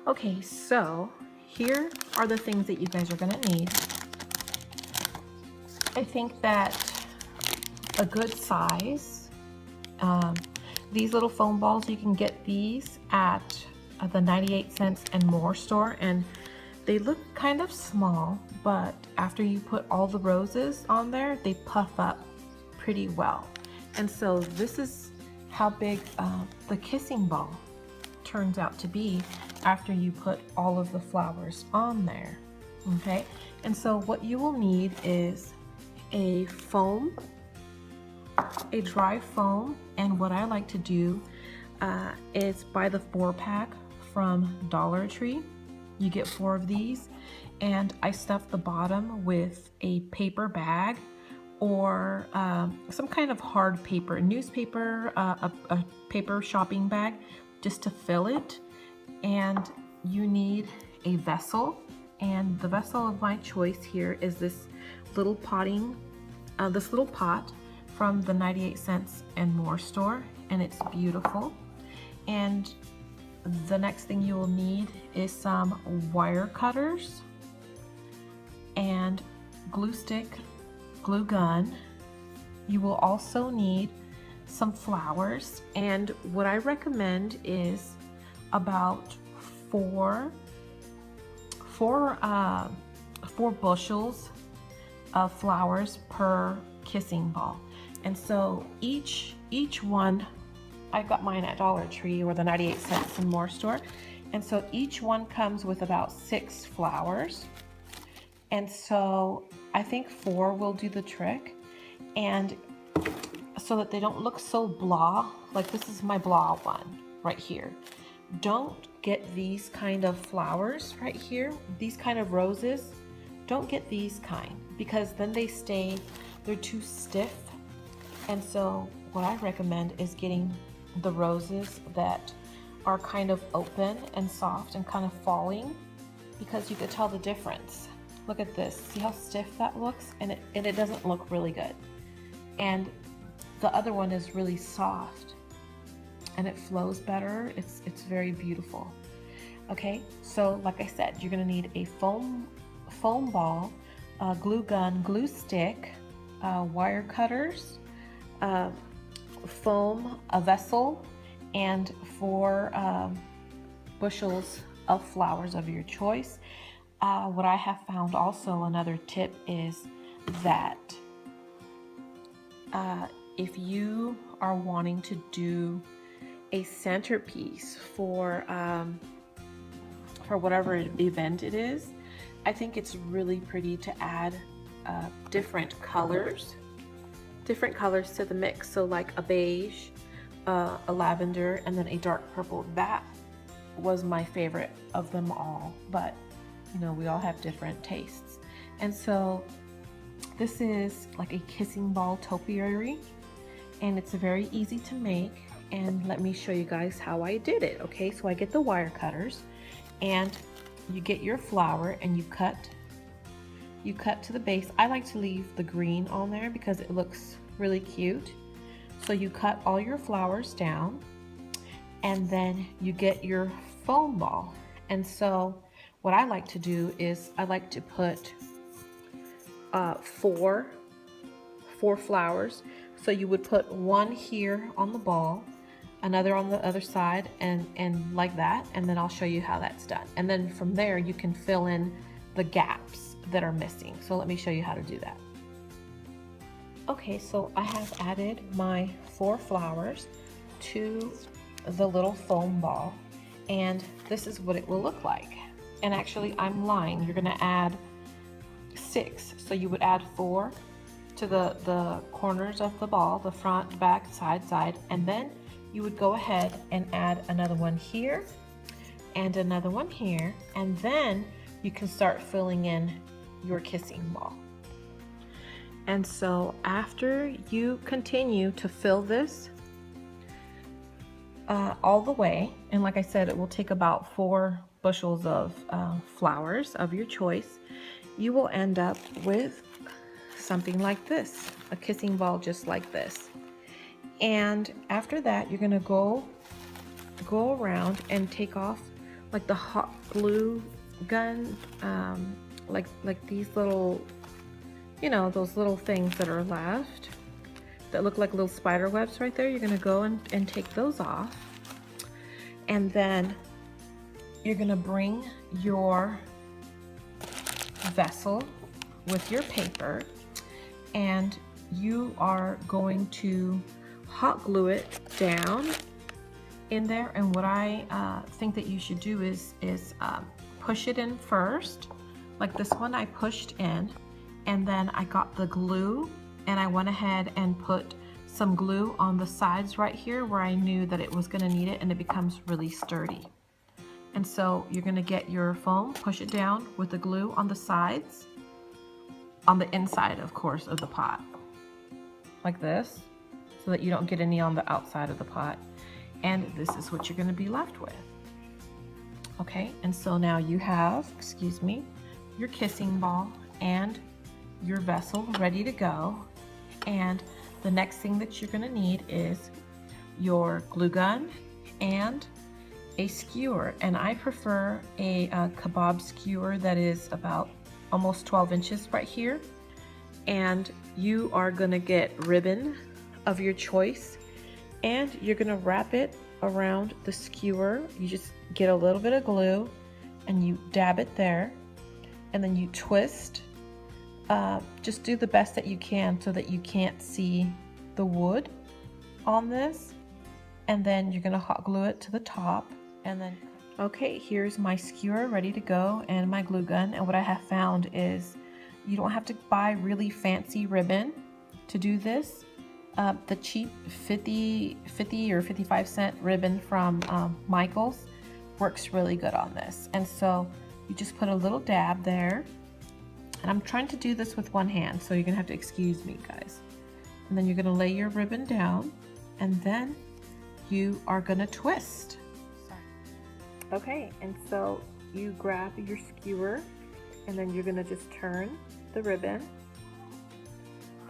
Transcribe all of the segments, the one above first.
Okay, so here are the things that you guys are gonna need. I think that a good size, these little foam balls, you can get these at the 98 cents and more store, and they look kind of small, but after you put all the roses on there, they puff up pretty well. And so this is how big the kissing ball turns out to be after you put all of the flowers on there. Okay, and so what you will need is a foam, a dry foam, and what I like to do is buy the 4-pack from Dollar Tree. You get 4 of these, and I stuff the bottom with a paper bag or some kind of hard paper, newspaper, a paper shopping bag, just to fill it. And you need a vessel, and the vessel of my choice here is this little pot from the 98 cents and more store, and it's beautiful. And the next thing you will need is some wire cutters and glue stick, glue gun. You will also need some flowers, and what I recommend is about four bushels of flowers per kissing ball. And so each one, I got mine at Dollar Tree or the 98 cents and more store, and so each one comes with about 6 flowers. And so I think 4 will do the trick, and so that they don't look so blah, like this is my blah one right here. Don't get these kind of flowers right here, these kind of roses. Don't get these kind, because then they're too stiff. And so what I recommend is getting the roses that are kind of open and soft and kind of falling, because you could tell the difference. Look at this, see how stiff that looks? And it doesn't look really good. And the other one is really soft and it flows better. It's very beautiful. Okay, so like I said, you're gonna need a foam ball, glue gun, glue stick, wire cutters, foam, a vessel, and 4 bushels of flowers of your choice. What I have found also, another tip is that if you are wanting to do a centerpiece for whatever event it is, I think it's really pretty to add different colors to the mix. So like a beige, a lavender, and then a dark purple. That was my favorite of them all, but you know, we all have different tastes. And so this is like a kissing ball topiary, and it's very easy to make. And let me show you guys how I did it. Okay, so I get the wire cutters, and you get your flower, and you cut to the base. I like to leave the green on there because it looks really cute. So you cut all your flowers down, and then you get your foam ball. And so what I like to do is I like to put 4 flowers. So you would put 1 here on the ball, another on the other side, and like that, and then I'll show you how that's done. And then from there you can fill in the gaps that are missing. So let me show you how to do that. Okay, so I have added my 4 flowers to the little foam ball, and this is what it will look like. And actually, I'm lying, you're gonna add 6. So you would add 4 to the corners of the ball, the front, back, side, and then you would go ahead and add another one here and another one here, and then you can start filling in your kissing ball. And so after you continue to fill this all the way, and like I said, it will take about 4 bushels of flowers of your choice, you will end up with something like this, a kissing ball just like this. And after that, you're gonna go around and take off like the hot glue gun, like these little, you know, those little things that are left that look like little spider webs right there. You're gonna go and take those off. And then you're gonna bring your vessel with your paper, and you are going to hot glue it down in there. And what I think that you should do is push it in first. Like this one I pushed in, and then I got the glue and I went ahead and put some glue on the sides right here where I knew that it was gonna need it, and it becomes really sturdy. And so you're gonna get your foam, push it down with the glue on the sides, on the inside, of course, of the pot, like this, so that you don't get any on the outside of the pot. And this is what you're gonna be left with. Okay, and so now you have, excuse me, your kissing ball and your vessel ready to go. And the next thing that you're gonna need is your glue gun and a skewer. And I prefer a kebab skewer that is about almost 12 inches right here. And you are gonna get ribbon of your choice, and you're gonna wrap it around the skewer. You just get a little bit of glue and you dab it there, and then you twist. Just do the best that you can so that you can't see the wood on this. And then you're gonna hot glue it to the top. And then, okay, here's my skewer ready to go and my glue gun. And what I have found is you don't have to buy really fancy ribbon to do this. The cheap 50 or 55-cent ribbon from Michael's works really good on this. And so you just put a little dab there. And I'm trying to do this with one hand, so you're gonna have to excuse me, guys. And then you're gonna lay your ribbon down, and then you are gonna twist. Okay, and so you grab your skewer, and then you're gonna just turn the ribbon.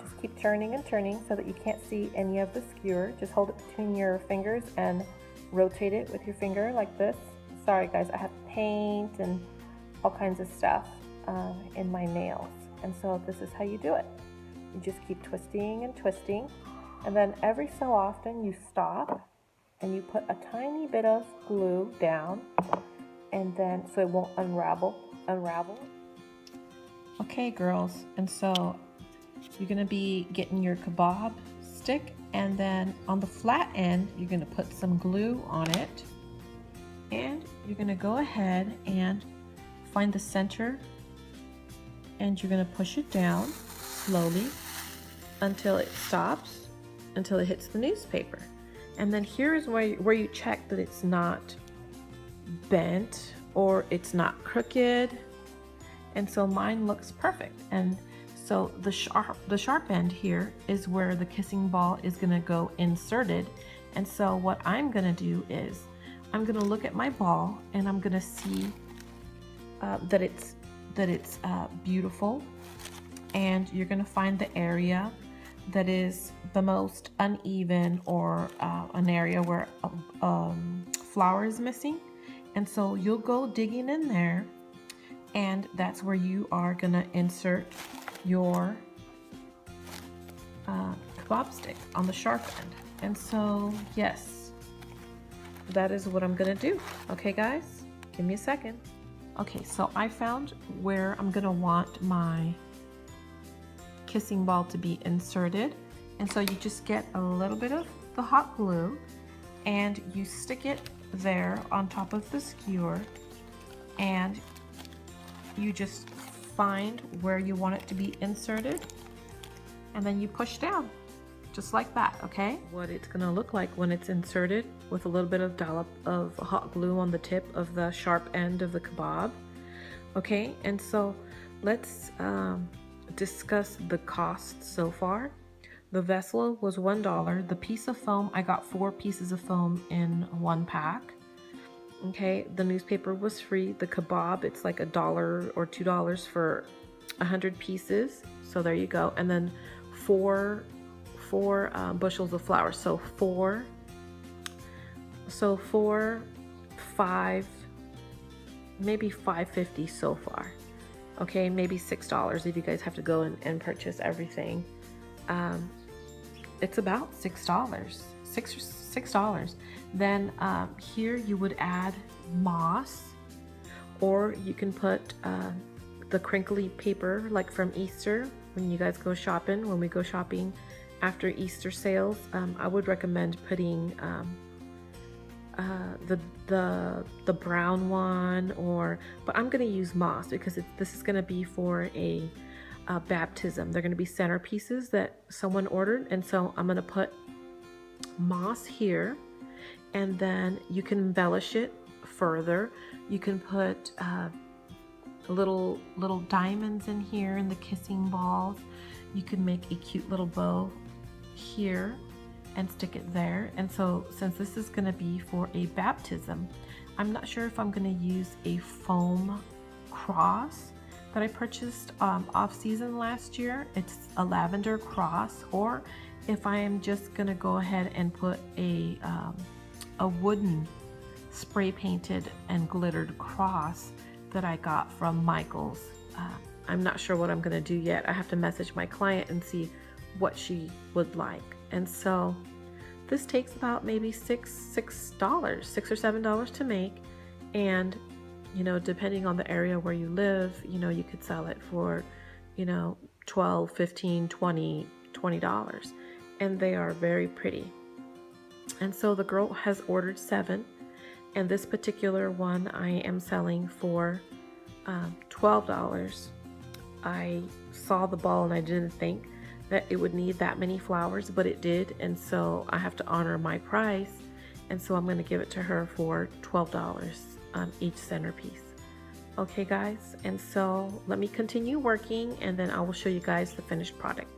Just keep turning and turning so that you can't see any of the skewer. Just hold it between your fingers and rotate it with your finger like this. Sorry guys, I have paint and all kinds of stuff in my nails. And so this is how you do it. You just keep twisting and twisting, and then every so often you stop and you put a tiny bit of glue down, and then so it won't unravel. Okay girls, and so you're gonna be getting your kebab stick, and then on the flat end you're gonna put some glue on it, and you're gonna go ahead and find the center, and you're gonna push it down slowly until it stops, until it hits the newspaper. And then here is where you check that it's not bent or it's not crooked. And so mine looks perfect. And so the sharp end here is where the kissing ball is gonna go inserted. And so what I'm gonna do is I'm gonna look at my ball, and I'm gonna see that it's beautiful. And you're gonna find the area that is the most uneven, or an area where flour is missing. And so you'll go digging in there, and that's where you are gonna insert your kebab stick on the sharp end. And so yes, that is what I'm gonna do. Okay guys, give me a second. Okay, so I found where I'm gonna want my kissing ball to be inserted. And so you just get a little bit of the hot glue and you stick it there on top of the skewer, and you just find where you want it to be inserted, and then you push down just like that. Okay, what it's gonna look like when it's inserted with a little bit of dollop of hot glue on the tip of the sharp end of the kebab. Okay, and so let's discuss the cost so far. The vessel was $1. The piece of foam, I got 4 pieces of foam in one pack. Okay, the newspaper was free. The kebab, it's like $1 or $2 for 100 pieces. So there you go. And then four bushels of flour. So 5 maybe $5.50 so far. Okay, maybe $6 if you guys have to go and purchase everything. It's about $6. Then here you would add moss, or you can put the crinkly paper like from Easter when you guys go shopping. When we go shopping after Easter sales, I would recommend putting the brown one, but I'm gonna use moss because this is gonna be for a baptism. They're gonna be centerpieces that someone ordered, and so I'm gonna put moss here, and then you can embellish it further. You can put little diamonds in here in the kissing balls. You can make a cute little bow here and stick it there. And so since this is going to be for a baptism, I'm not sure if I'm going to use a foam cross that I purchased off season last year. It's a lavender cross, or if I am just going to go ahead and put a wooden spray painted and glittered cross that I got from Michael's. I'm not sure what I'm going to do yet. I have to message my client and see what she would like. And so this takes about maybe $6 or $7 to make, and you know, depending on the area where you live, you know, you could sell it for, you know, $12, $15, $20, and they are very pretty. And so the girl has ordered 7, and this particular one I am selling for $12. I saw the ball and I didn't think that it would need that many flowers, but it did, and so I have to honor my price, and so I'm going to give it to her for $12 each centerpiece. Okay guys, and so let me continue working and then I will show you guys the finished product.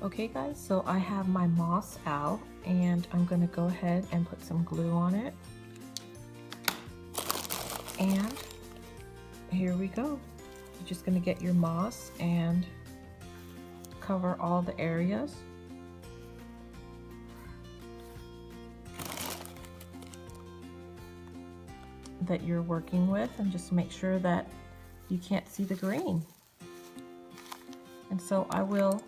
Okay guys, so I have my moss out and I'm going to go ahead and put some glue on it, and here we go. You're just going to get your moss and cover all the areas. That you're working with, and just make sure that you can't see the green. And so I will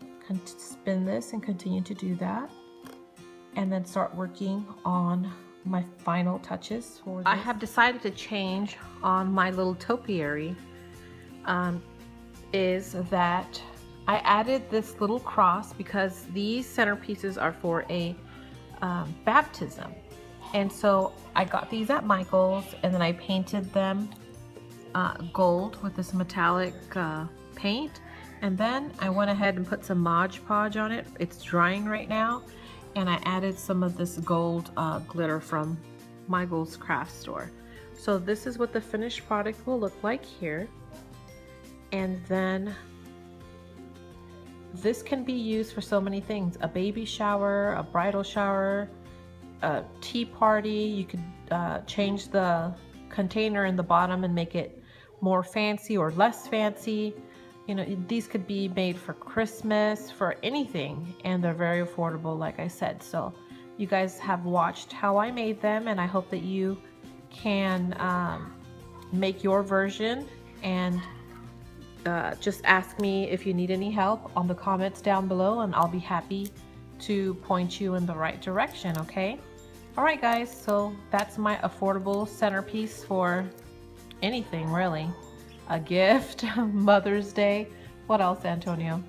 spin this and continue to do that, and then start working on my final touches for this. I have decided to change on my little topiary, is that I added this little cross because these centerpieces are for a baptism. And so I got these at Michael's, and then I painted them gold with this metallic paint. And then I went ahead and put some Mod Podge on it. It's drying right now. And I added some of this gold glitter from Michael's craft store. So this is what the finished product will look like here. And then this can be used for so many things: a baby shower, a bridal shower, a tea party. You could change the container in the bottom and make it more fancy or less fancy. You know, these could be made for Christmas, for anything, and they're very affordable, like I said. So you guys have watched how I made them, and I hope that you can make your version, and just ask me if you need any help on the comments down below, and I'll be happy to point you in the right direction. Okay, all right guys, so that's my affordable centerpiece for anything really. A gift, Mother's Day. What else, Antonio?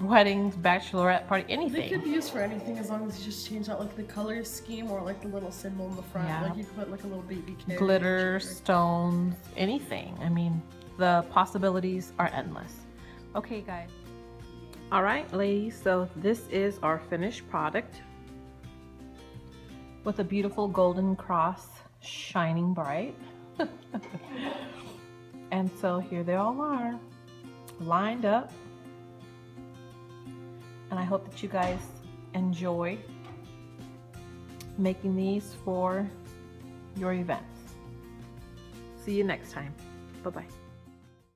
Weddings, bachelorette party, anything. They could be used for anything as long as you just change out like the color scheme or like the little symbol in the front. Yeah. Like you could put like a little baby carriage. Glitter, stones, anything. I mean, the possibilities are endless. Okay guys. All right ladies, so this is our finished product with a beautiful golden cross shining bright. And so here they all are, lined up, and I hope that you guys enjoy making these for your events. See you next time. Bye-bye.